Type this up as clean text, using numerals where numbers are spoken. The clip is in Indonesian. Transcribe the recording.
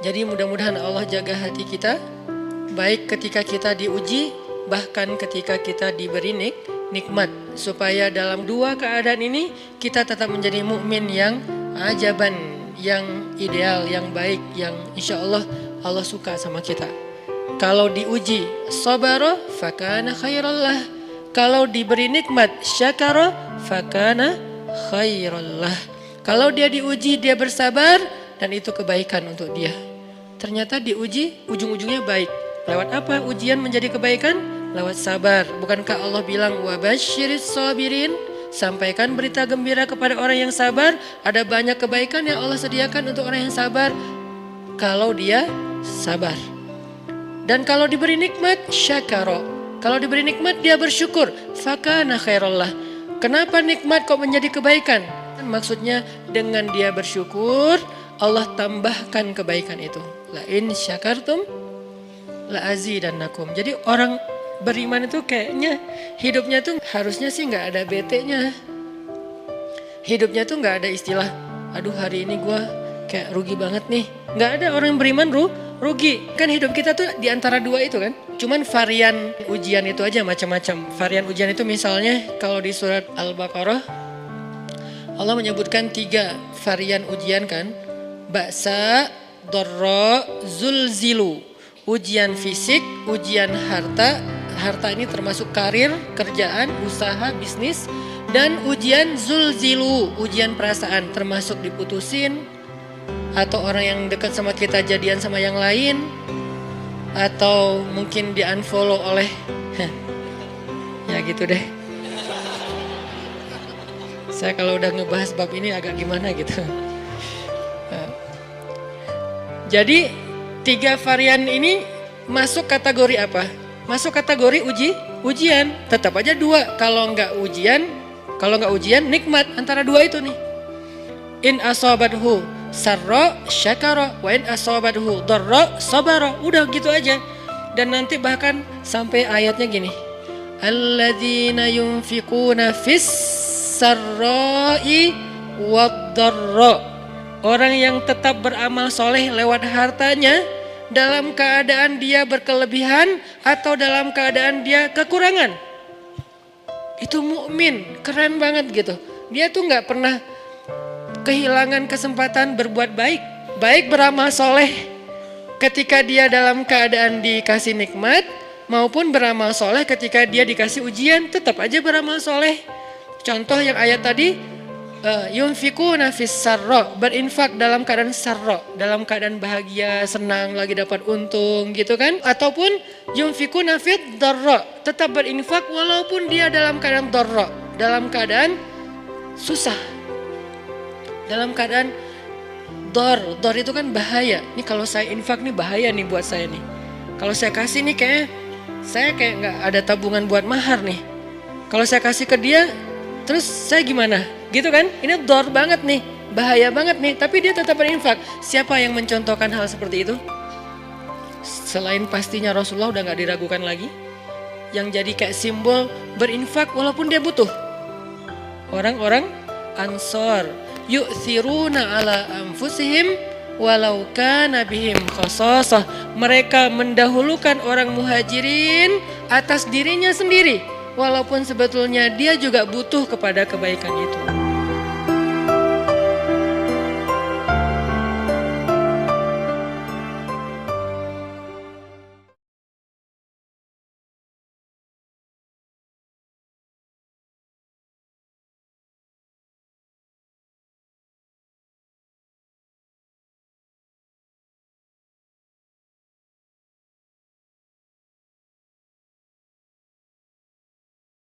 Jadi mudah-mudahan Allah jaga hati kita, baik ketika kita diuji, bahkan ketika kita diberi nikmat, supaya dalam dua keadaan ini kita tetap menjadi mukmin yang ajaban, yang ideal, yang baik, yang insya Allah Allah suka sama kita. Kalau diuji sabara fakana khairallah, kalau diberi nikmat syakara fakana khairallah. Kalau dia diuji dia bersabar dan itu kebaikan untuk dia. Ternyata diuji ujung-ujungnya baik. Lewat apa ujian menjadi kebaikan? Lewat sabar. Bukankah Allah bilang wabasyiris sabirin? Sampaikan berita gembira kepada orang yang sabar. Ada banyak kebaikan yang Allah sediakan untuk orang yang sabar kalau dia sabar. Dan kalau diberi nikmat syakara. Kalau diberi nikmat dia bersyukur. Fakana khairallah. Kenapa nikmat kok menjadi kebaikan? Maksudnya dengan dia bersyukur Allah tambahkan kebaikan itu. La in syakartum la azidannakum. Jadi orang beriman itu kayaknya hidupnya tuh harusnya sih nggak ada bete-nya. Hidupnya tuh nggak ada istilah, aduh hari ini gue kayak rugi banget nih. Nggak ada orang beriman rugi. Kan hidup kita tuh di antara dua itu kan. Cuman varian ujian itu aja macam-macam. Varian ujian itu misalnya kalau di surat Al-Baqarah Allah menyebutkan 3 varian ujian kan. Ba'sa, dharra, zulzilu. Ujian fisik, ujian harta. Harta ini termasuk karir, kerjaan, usaha, bisnis. Dan ujian zulzilu, ujian perasaan termasuk diputusin. Atau orang yang dekat sama kita jadian sama yang lain. Atau mungkin di unfollow oleh ya gitu deh. Saya kalau udah ngebahas bab ini agak gimana gitu. Jadi 3 varian ini masuk kategori apa? Masuk kategori ujian. Tetap aja 2. Kalau nggak ujian nikmat antara 2 itu nih. In asabathu sarra syakara wa in asabathu dharra sabara. Udah gitu aja. Dan nanti bahkan sampai ayatnya gini. Alladzina yunfiquna fis sarra'i wad dharra. Orang yang tetap beramal soleh lewat hartanya dalam keadaan dia berkelebihan atau dalam keadaan dia kekurangan. Itu mukmin, keren banget gitu. Dia tuh nggak pernah kehilangan kesempatan berbuat baik. Baik beramal soleh ketika dia dalam keadaan dikasih nikmat maupun beramal soleh ketika dia dikasih ujian tetap aja beramal soleh. Contoh yang ayat tadi. Yunfikuna fis sarra, berinfak dalam keadaan sarra, dalam keadaan bahagia, senang, lagi dapat untung gitu kan. Ataupun yunfikuna fit dharra, tetap berinfak walaupun dia dalam keadaan dharra, dalam keadaan susah. Dalam keadaan dor itu kan bahaya. Nih kalau saya infak nih bahaya nih buat saya nih. Kalau saya kasih nih saya kayak nggak ada tabungan buat mahar nih. Kalau saya kasih ke dia terus saya gimana? Gitu kan? Ini dor banget nih, bahaya banget nih. Tapi dia tetap berinfak. Siapa yang mencontohkan hal seperti itu? Selain pastinya Rasulullah udah gak diragukan lagi. Yang jadi kayak simbol berinfak walaupun dia butuh. Orang-orang Ansor. Yu'thiruna ala anfusihim walau kana bihim khasasah. Mereka mendahulukan orang muhajirin atas dirinya sendiri. Walaupun sebetulnya dia juga butuh kepada kebaikan itu.